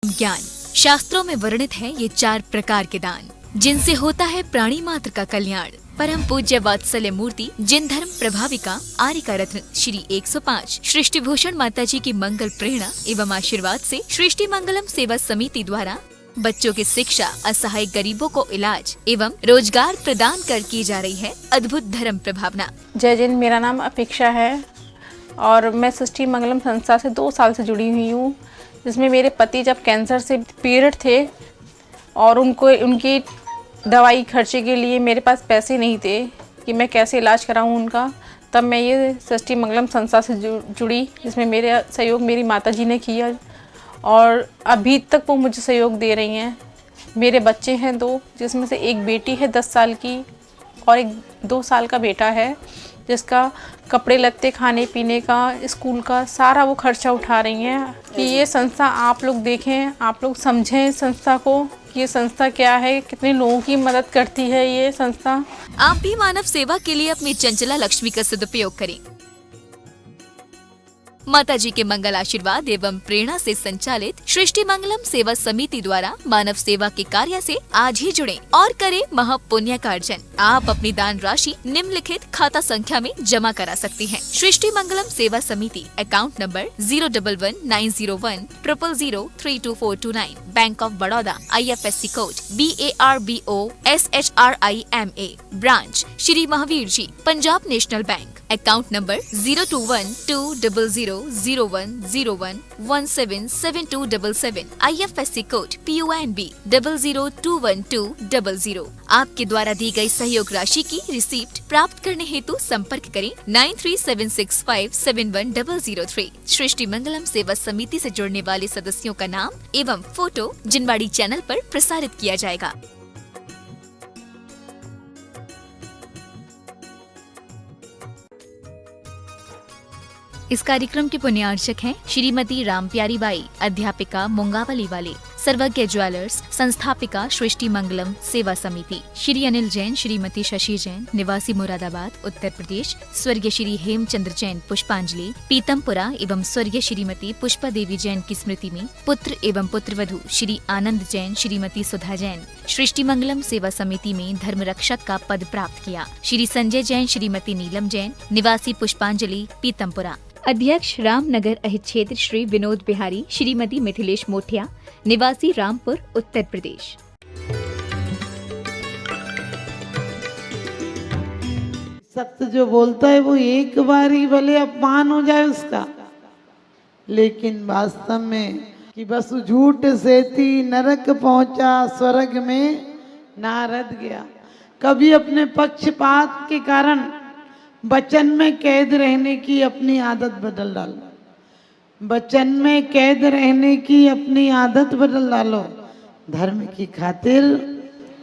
ज्ञान। शास्त्रों में वर्णित है ये 4 प्रकार के दान, जिनसे होता है प्राणी मात्र का कल्याण। परम पूज्य वात्सल्य मूर्ति जिन धर्म प्रभाविका आर्यका रत्न श्री 105 सृष्टि भूषण माता जी की मंगल प्रेरणा एवं आशीर्वाद से सृष्टि मंगलम सेवा समिति द्वारा बच्चों की शिक्षा, असहाय गरीबों को इलाज एवं रोजगार प्रदान कर की जा रही है अद्भुत धर्म प्रभावना। जय जिन, मेरा नाम अपेक्षा है और मैं सृष्टि मंगलम संस्था से 2 साल से जुड़ी हुई हूँ, जिसमें मेरे पति जब कैंसर से पीड़ित थे और उनकी दवाई खर्चे के लिए मेरे पास पैसे नहीं थे कि मैं कैसे इलाज कराऊं उनका, तब मैं ये सृष्टि मंगलम संस्था से जुड़ी, जिसमें मेरे सहयोग मेरी माता जी ने किया और अभी तक वो मुझे सहयोग दे रही हैं। मेरे बच्चे हैं 2, जिसमें से एक बेटी है 10 साल की और एक 2 साल का बेटा है, जिसका कपड़े लत्ते, खाने पीने का, स्कूल का सारा वो खर्चा उठा रही हैं। कि ये संस्था आप लोग देखें, आप लोग समझें इस संस्था को, ये संस्था क्या है, कितने लोगों की मदद करती है ये संस्था। आप भी मानव सेवा के लिए अपनी चंचला लक्ष्मी का सदुपयोग करें। माता जी के मंगल आशीर्वाद एवं प्रेरणा से संचालित सृष्टि मंगलम सेवा समिति द्वारा मानव सेवा के कार्य से आज ही जुड़ें और करें महापुण्य का अर्जन। आप अपनी दान राशि निम्नलिखित खाता संख्या में जमा करा सकती हैं। सृष्टि Mangalam Seva Samiti, account number 0119010003249, bank of Baroda, IFSC code BARBOSHRIMA, branch Shri Mahavir ji, Punjab national bank, account number 0212001001177277, IFSC code PONB 0021200। आपके द्वारा दी गई सहयोग राशि की रिसीप्ट प्राप्त करने हेतु संपर्क करें 9376571003। सृष्टि मंगलम सेवा समिति से जुड़ने वाले सदस्यों का नाम एवं फोटो जिनवाड़ी चैनल पर प्रसारित किया जाएगा। इस कार्यक्रम के पुण्यार्चक हैं श्रीमती रामप्यारी बाई, अध्यापिका मुंगावली वाले, सर्वज्ञ ज्वेलर्स, संस्थापिका सृष्टि मंगलम सेवा समिति, श्री अनिल जैन, श्रीमती शशि जैन, निवासी मुरादाबाद, उत्तर प्रदेश, स्वर्गीय श्री हेमचंद्र जैन पुष्पांजलि, पीतमपुरा एवं स्वर्गीय श्रीमती पुष्पा देवी जैन की स्मृति में पुत्र एवं पुत्रवधू श्री आनंद जैन, श्रीमती सुधा जैन सृष्टि मंगलम सेवा समिति में धर्म रक्षक का पद प्राप्त किया। श्री संजय जैन, श्रीमती नीलम जैन, निवासी पुष्पांजलि, पीतमपुरा। अध्यक्ष रामनगर अहित क्षेत्र श्री विनोद बिहारी, श्रीमती मिथिलेश मोठिया, निवासी रामपुर, उत्तर प्रदेश। सत्य जो बोलता है वो एक बार ही भले अपमान हो जाए उसका, लेकिन वास्तव में कि बस झूठ से थी नरक पहुंचा, स्वर्ग में नारद गया। कभी अपने पक्षपात के कारण वचन में कैद रहने की अपनी आदत बदल डालो। वचन में कैद रहने की अपनी आदत बदल डालो। धर्म की खातिर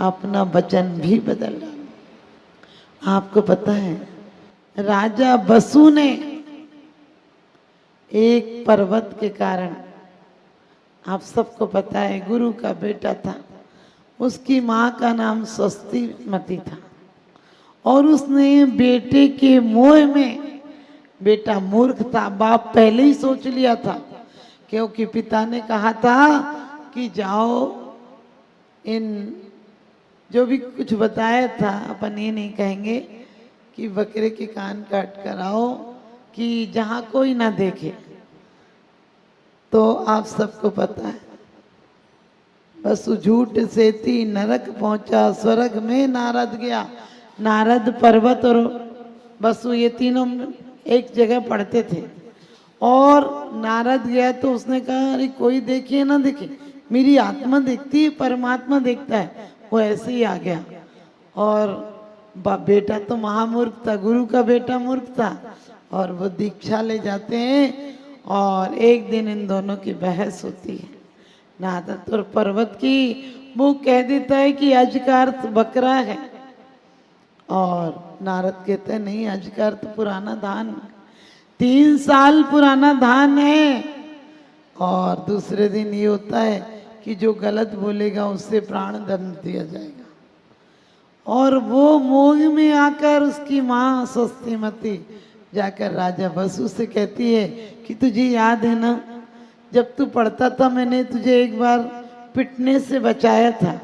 अपना वचन भी बदल डालो। आपको पता है, राजा बसु ने एक पर्वत के कारण, आप सबको पता है, गुरु का बेटा था, उसकी माँ का नाम स्वस्तिमती था और उसने बेटे के मोह में, बेटा मूर्ख था, बाप पहले ही सोच लिया था, क्योंकि पिता ने कहा था कि जाओ इन जो भी कुछ बताया था, अपन ये नहीं कहेंगे कि बकरे के कान काट कर आओ कि जहाँ कोई ना देखे। तो आप सबको पता है, बस झूठ से थी नरक पहुंचा, स्वर्ग में नारद गया। नारद, पर्वत और बसु, ये तीनों एक जगह पढ़ते थे और नारद गया तो उसने कहा, अरे कोई देखे ना देखे, मेरी आत्मा देखती है, परमात्मा देखता है। वो ऐसे ही आ गया और बेटा तो महामूर्ख था, गुरु का बेटा मूर्ख था, और वो दीक्षा ले जाते हैं और एक दिन इन दोनों की बहस होती है, नारद और पर्वत की। वो कह देता है कि अज का अर्थ बकरा है और नारद कहते हैं नहीं, अज का अर्थ पुराना धान, 3 साल पुराना धान है। और दूसरे दिन ये होता है कि जो गलत बोलेगा उससे प्राण दंड दिया जाएगा। और वो मोह में आकर उसकी माँ स्वस्तिमती जाकर राजा बसु से कहती है कि तुझे याद है ना, जब तू पढ़ता था मैंने तुझे एक बार पिटने से बचाया था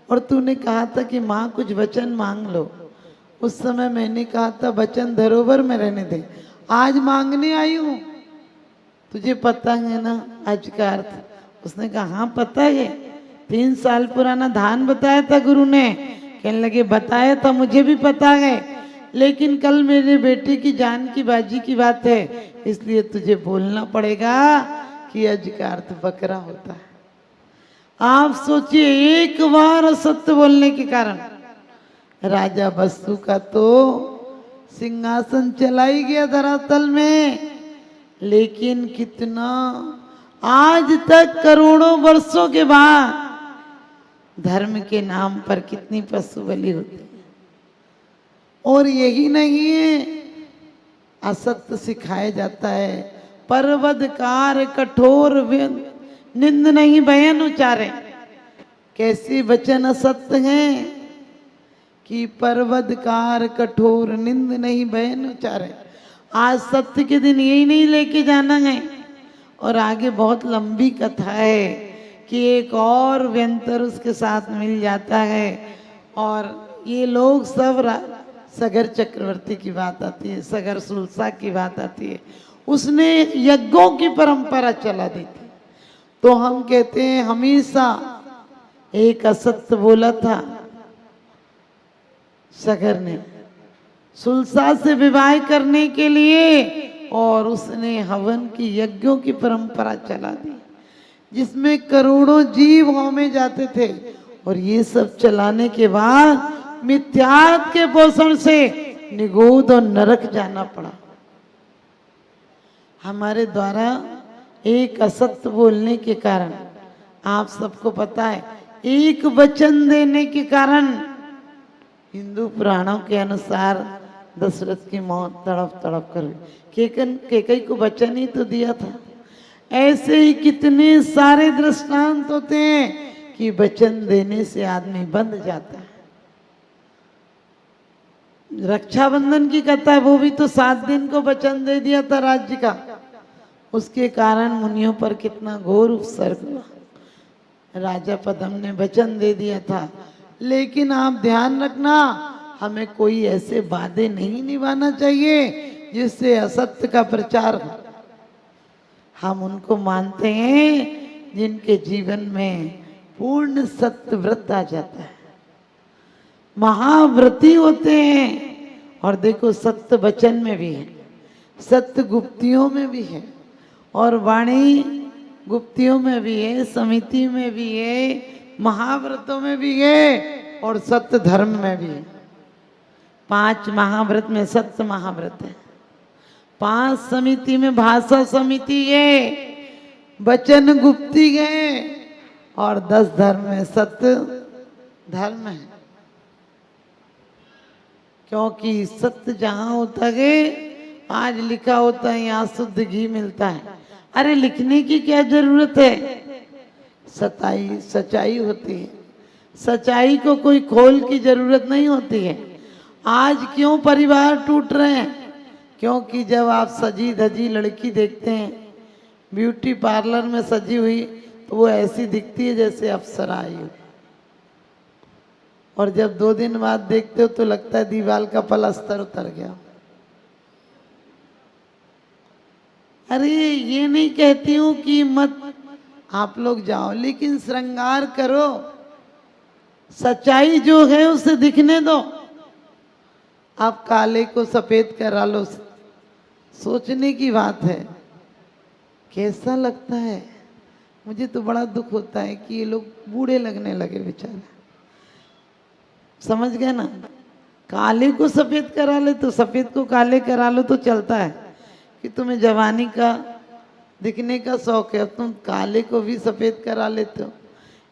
और तूने कहा था कि माँ कुछ वचन मांग लो। उस समय मैंने कहा था वचन धरोहर में रहने दे, आज मांगने आई हूँ। तुझे पता है ना आज का अर्थ? उसने कहा हाँ पता है, 3 साल पुराना धान बताया था गुरु ने। कहने लगे बताया था, मुझे भी पता है, लेकिन कल मेरे बेटे की जान की बाजी की बात है, इसलिए तुझे बोलना पड़ेगा कि अज का अर्थ बकरा होता है। आप सोचिए, एक बार असत्य बोलने के कारण राजा बस्तु का तो सिंहासन चला ही गया धरातल में। लेकिन कितना, आज तक करोड़ों वर्षों के बाद धर्म के नाम पर कितनी पशु बलि होती है। और यही नहीं है, असत्य सिखाया जाता है। पर्वतकार कठोर निंद नहीं बयान उचारे। कैसे वचन असत्य हैं कि पर्वतकार कठोर निंद नहीं बयान उचारे। आज सत्य के दिन यही नहीं लेके जाना है। और आगे बहुत लंबी कथा है कि एक और व्यंतर उसके साथ मिल जाता है और ये लोग सब सगर चक्रवर्ती की बात आती है, सगर सुलसा की बात आती है। उसने यज्ञों की परंपरा चला दी थी। तो हम कहते हैं हमेशा एक असत्य बोला था सगर ने सुलसा से विवाह करने के लिए, और उसने हवन की यज्ञों की परंपरा चला दी जिसमें करोड़ों जीव होमे जाते थे। और ये सब चलाने के बाद मिथ्यात्व के पोषण से निगोद और नरक जाना पड़ा। हमारे द्वारा एक असत्य बोलने के कारण, आप सबको पता है, एक वचन देने के कारण हिंदू पुराणों के अनुसार दशरथ की मौत तड़प तड़प कर हुई। केकई को वचन ही तो दिया था। ऐसे ही कितने सारे दृष्टांत होते हैं कि वचन देने से आदमी बंध जाता है। रक्षाबंधन की कथा है, वो भी तो 7 दिन को वचन दे दिया था राज्य का। उसके कारण मुनियों पर कितना घोर उपसर्ग हुआ। राजा पद्म ने वचन दे दिया था, लेकिन आप ध्यान रखना, हमें कोई ऐसे वादे नहीं निभाना चाहिए जिससे असत्य का प्रचार हो। हम उनको मानते हैं जिनके जीवन में पूर्ण सत्य व्रत आ जाता है, महाव्रती होते हैं। और देखो सत्य वचन में भी है, सत्य गुप्तियों में भी है, और वाणी गुप्तियों में भी है, समिति में भी है, महाव्रतों में भी है, और सत्य धर्म में भी है। 5 महाव्रत में सत्य महाव्रत है, 5 समिति में भाषा समिति है, वचन गुप्ती है, और 10 धर्म में सत्य धर्म है। क्योंकि सत्य जहां होता है, आज लिखा होता है यहाँ शुद्ध घी मिलता है। अरे लिखने की क्या जरूरत है, सच्चाई होती है। सच्चाई को कोई खोल की जरूरत नहीं होती है। आज क्यों परिवार टूट रहे हैं? क्योंकि जब आप सजी धजी लड़की देखते हैं ब्यूटी पार्लर में सजी हुई, तो वो ऐसी दिखती है जैसे अप्सरा आई हो, और जब 2 दिन बाद देखते हो तो लगता है दीवार का पलस्तर उतर गया। अरे ये नहीं कहती हूं कि मत आप लोग जाओ, लेकिन श्रृंगार करो, सच्चाई जो है उसे दिखने दो। आप काले को सफेद करा लो, सोचने की बात है। कैसा लगता है, मुझे तो बड़ा दुख होता है कि ये लोग बूढ़े लगने लगे बेचारे। समझ गए ना, काले को सफेद करा ले तो सफेद को काले करा लो तो चलता है कि तुम्हें जवानी का दिखने का शौक है, अब तुम काले को भी सफेद करा लेते हो।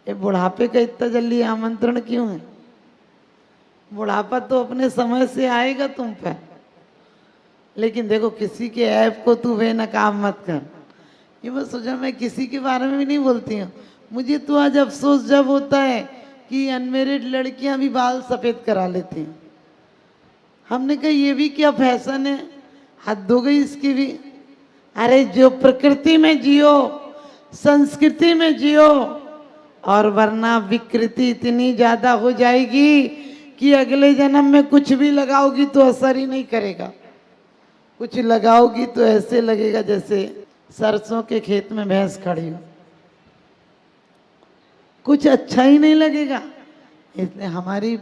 ये बुढ़ापे का इतना जल्दी आमंत्रण क्यों है? बुढ़ापा तो अपने समय से आएगा तुम पे। लेकिन देखो, किसी के ऐप को तू बेनकाब मत कर। ये मैं सोचा, मैं किसी के बारे में भी नहीं बोलती हूँ। मुझे तो आज अफसोस जब होता है कि अनमेरिड लड़कियां भी बाल सफेद करा लेती हैं। हमने कहा ये भी क्या फैशन है, हद हो गई इसकी भी। अरे जो प्रकृति में जियो, संस्कृति में जियो, और वरना विकृति इतनी ज्यादा हो जाएगी कि अगले जन्म में कुछ भी लगाओगी तो असर ही नहीं करेगा। कुछ लगाओगी तो ऐसे लगेगा जैसे सरसों के खेत में भैंस खड़ी हो, कुछ अच्छा ही नहीं लगेगा। इसलिए हमारी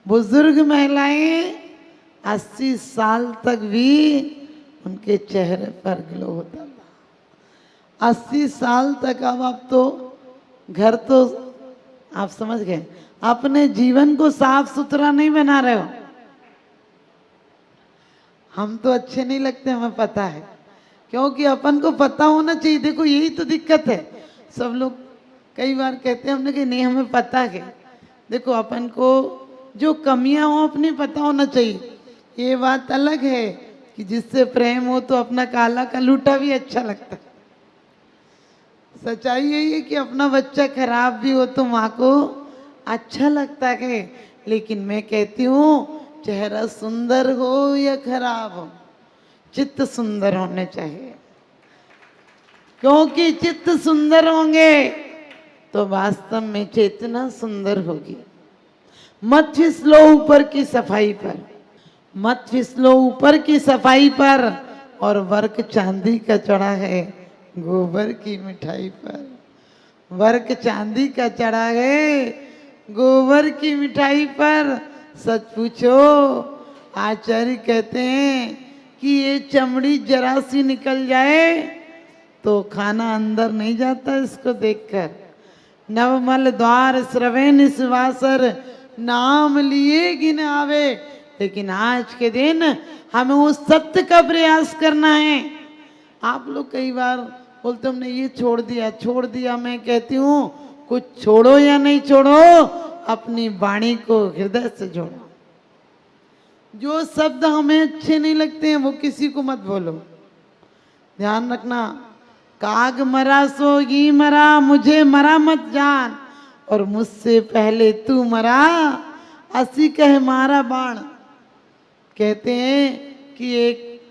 बुजुर्ग महिलाएं 80 साल तक भी उनके चेहरे पर ग्लो होता था। 80 साल तक। अब आप तो घर तो आप समझ गए, अपने जीवन को साफ सुथरा नहीं बना रहे हो। हम तो अच्छे नहीं लगते, हमें पता है, क्योंकि अपन को पता होना चाहिए। देखो यही तो दिक्कत है। सब लोग कई बार कहते हैं, हमने कहा नहीं हमें पता है। देखो अपन को जो कमियां हो अपनी पता होना चाहिए। ये बात अलग है कि जिससे प्रेम हो तो अपना काला का लूटा भी अच्छा लगता है। सच्चाई यही है कि अपना बच्चा खराब भी हो तो माँ को अच्छा लगता है। लेकिन मैं कहती हूँ चेहरा सुंदर हो या खराब हो, चित्त सुंदर होने चाहिए। क्योंकि चित्त सुंदर होंगे तो वास्तव में चेतना सुंदर होगी। मत फिसलो ऊपर की सफाई पर, मत फिसलो ऊपर की सफाई पर, और वर्क चांदी का चढ़ा है गोबर की मिठाई पर। वर्क चांदी का चढ़ा है गोबर की मिठाई पर। सच पूछो, आचार्य कहते हैं कि ये चमड़ी जरा सी निकल जाए तो खाना अंदर नहीं जाता इसको देखकर। नवमल द्वार स्रवे निस्वासर, नाम लिए गिन आवे। लेकिन आज के दिन हमें उस सत्य का प्रयास करना है। आप लोग कई बार बोलते हमने ये छोड़ दिया। मैं कहती हूँ कुछ छोड़ो या नहीं छोड़ो, अपनी वाणी को हृदय से जोड़ो। जो शब्द हमें अच्छे नहीं लगते हैं वो किसी को मत बोलो। ध्यान रखना, काग मरा सो ही मरा, मुझे मरा मत जान, और मुझसे पहले तू मरा, असी कहे मारा बाण। कहते हैं कि एक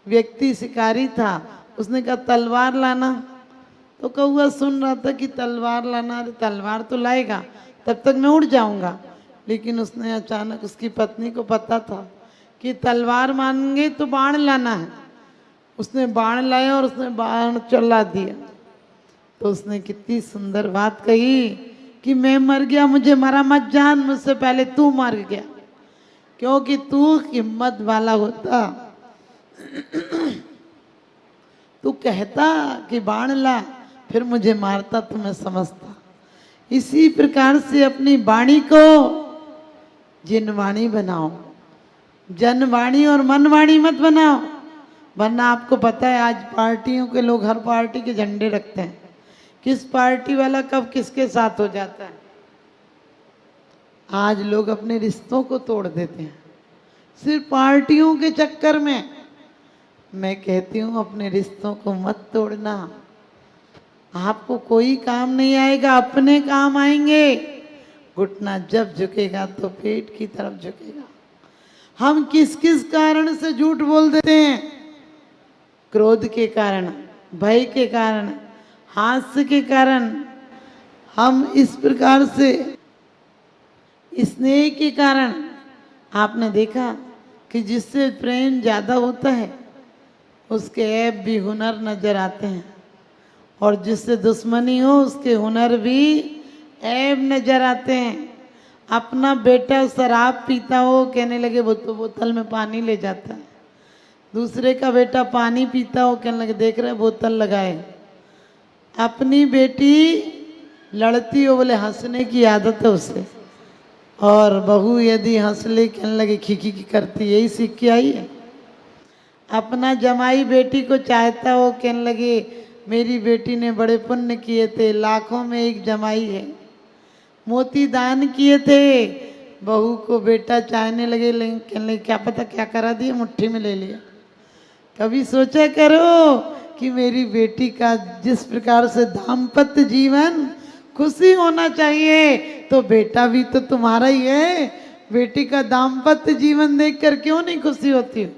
व्यक्ति शिकारी था, उसने कहा तलवार लाना, तो कौआ सुन रहा था कि तलवार लाना, अरे तलवार तो लाएगा तब तक मैं उड़ जाऊंगा। लेकिन उसने अचानक, उसकी पत्नी को पता था कि तलवार मांगे तो बाण लाना है। उसने बाण लाया और उसने बाण चला दिया। तो उसने कितनी सुंदर बात कही कि मैं मर गया, मुझे मरा मत जान, मुझसे पहले तू मर गया। क्योंकि तू हिम्मत वाला होता तू कहता कि बाण ला, फिर मुझे मारता तो मैं समझता। इसी प्रकार से अपनी वाणी को जिनवाणी बनाओ, जनवाणी और मनवाणी मत बनाओ। वरना आपको पता है आज पार्टियों के लोग हर पार्टी के झंडे रखते हैं, किस पार्टी वाला कब किसके साथ हो जाता है। आज लोग अपने रिश्तों को तोड़ देते हैं सिर्फ पार्टियों के चक्कर में। मैं कहती हूँ अपने रिश्तों को मत तोड़ना। आपको कोई काम नहीं आएगा, अपने काम आएंगे। घुटना जब झुकेगा तो पेट की तरफ झुकेगा। हम किस किस कारण से झूठ बोल देते हैं? क्रोध के कारण, भय के कारण, हास्य के कारण। हम इस प्रकार से स्नेह के कारण। आपने देखा कि जिससे प्रेम ज्यादा होता है उसके ऐब भी हुनर नजर आते हैं, और जिससे दुश्मनी हो उसके हुनर भी ऐब नजर आते हैं। अपना बेटा शराब पीता हो, कहने लगे वो तो बोतल में पानी ले जाता है। दूसरे का बेटा पानी पीता हो, कहने लगे देख रहे बोतल लगाए। अपनी बेटी लड़ती हो, बोले हंसने की आदत है उसे, और बहू यदि हंस ले कहने लगे खिखी की करती, यही सीख के आई है। अपना जमाई बेटी को चाहता हो, कहने लगे मेरी बेटी ने बड़े पुण्य किए थे, लाखों में एक जमाई है, मोती दान किए थे। बहू को बेटा चाहने लगे, लेकिन कहने लगे क्या पता क्या करा दिया, मुट्ठी में ले लिया। कभी सोचा करो कि मेरी बेटी का जिस प्रकार से दाम्पत्य जीवन खुशी होना चाहिए, तो बेटा भी तो तुम्हारा ही है। बेटी का दाम्पत्य जीवन देखकर क्यों नहीं खुशी होती हो?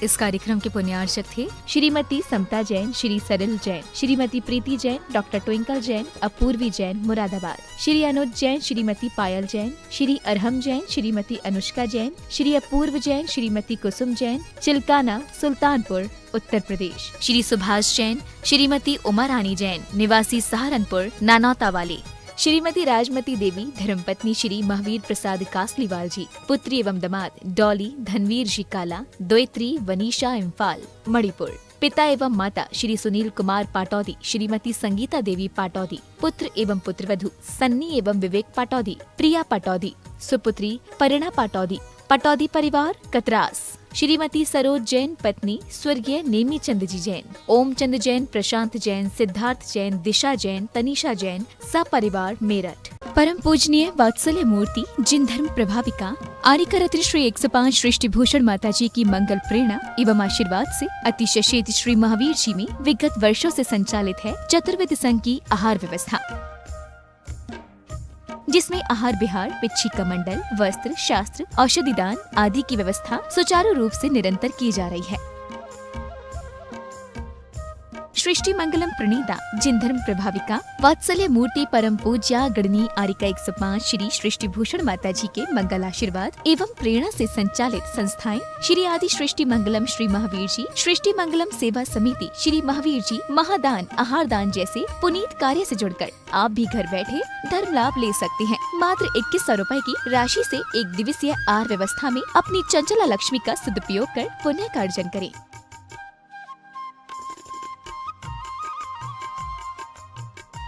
इस कार्यक्रम के पुण्यार्चक थे श्रीमती समता जैन, श्री सरल जैन, श्रीमती प्रीति जैन, डॉक्टर ट्विंकल जैन, अपूर्वी जैन मुरादाबाद, श्री अनुज जैन, श्रीमती पायल जैन, श्री अरहम जैन, श्रीमती अनुष्का जैन, श्री अपूर्व जैन, श्रीमती कुसुम जैन, चिल्काना सुल्तानपुर उत्तर प्रदेश, श्री सुभाष जैन, श्रीमती उमा रानी जैन, निवासी सहारनपुर नानौता वाले, श्रीमती राजमती देवी, धर्मपत्नी श्री महावीर प्रसाद कासलीवाल जी, पुत्री एवं दामाद डॉली धनवीर जी काला, द्वैत्री वनीशा इम्फाल मणिपुर, पिता एवं माता श्री सुनील कुमार पाटौदी, श्रीमती संगीता देवी पाटौदी, पुत्र एवं पुत्रवधू सन्नी एवं विवेक पाटौदी, प्रिया पाटौदी, सुपुत्री परिणा पाटौदी, पाटौदी परिवार कतरास, श्रीमती सरोज जैन पत्नी स्वर्गीय नेमी चंद जी जैन, ओम चंद जैन, प्रशांत जैन, सिद्धार्थ जैन, दिशा जैन, तनीषा जैन, सपरिवार मेरठ। परम पूजनीय वात्सल्य मूर्ति जिन धर्म प्रभाविका आर्यकरत्री श्री 105 सृष्टि भूषण माता जी की मंगल प्रेरणा एवं आशीर्वाद से अतिशय शीत श्री महावीर जी में विगत वर्षों से संचालित है चतुर्वेद संघ की आहार व्यवस्था, जिसमें आहार विहार, पिच्छी मंडल, वस्त्र, शास्त्र, औषधि दान आदि की व्यवस्था सुचारू रूप से निरंतर की जा रही है। सृष्टि मंगलम प्रणीता जिन धर्म प्रभाविका वात्सल्य मूर्ति परम पूज्या गणनी आरिका 105 श्री सृष्टि भूषण माता जी के मंगल आशीर्वाद एवं प्रेरणा से संचालित संस्थाएं श्री आदि सृष्टि मंगलम श्री महावीर जी, सृष्टि मंगलम सेवा समिति श्री महावीर जी, महादान आहार दान जैसे पुनीत कार्य से जुड़कर आप भी घर बैठे धर्म लाभ ले सकते हैं। मात्र 2100 रुपए की राशि से एक दिवसीय आहार व्यवस्था में अपनी चंचला लक्ष्मी का सदुपयोग कर पुण्य का अर्जन करें।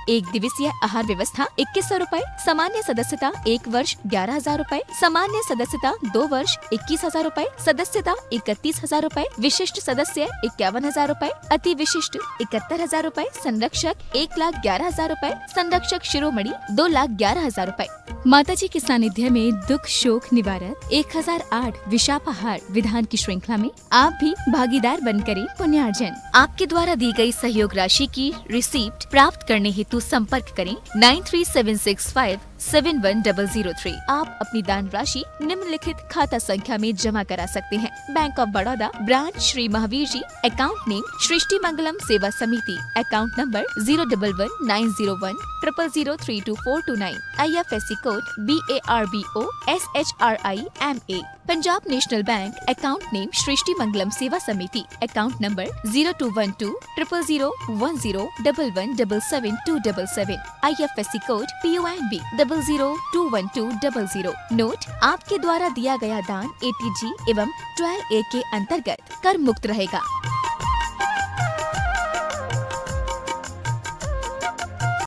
एक दिवसीय आहार व्यवस्था 2100 रुपए, सामान्य सदस्यता 1 वर्ष 11,000 रुपए, सामान्य सदस्यता 2 वर्ष 21,000 रुपए, सदस्यता 31,000 रुपए, विशिष्ट सदस्य 51,000 रुपए, अति विशिष्ट 71,000 रुपए, संरक्षक 1,11,000 रुपए, संरक्षक शिरोमणि 2,11,000 रुपए। माता जी के सानिध्य में दुख शोक निवारक 1008 विशापाहार विधान की श्रृंखला में आप भी भागीदार बन करें पुण्यार्जन। आपके द्वारा दी गई सहयोग राशि की रिसीप्ट प्राप्त करने हेतु संपर्क करें 9376571003। आप अपनी दान राशि निम्नलिखित खाता संख्या में जमा करा सकते हैं। Bank of Baroda, branch Shri Mahavir ji, account name Srishti Mangalam Seva Samiti, account number 011901000322429, IFSC code BARBO SHRIMA। Punjab national bank, account name Srishti Mangalam Seva Samiti, account number 02120001171727, IFSC code PONB 0021200। Note: आपके द्वारा दिया गया दान ATG एवं 12A के अंतर्गत कर मुक्त रहेगा।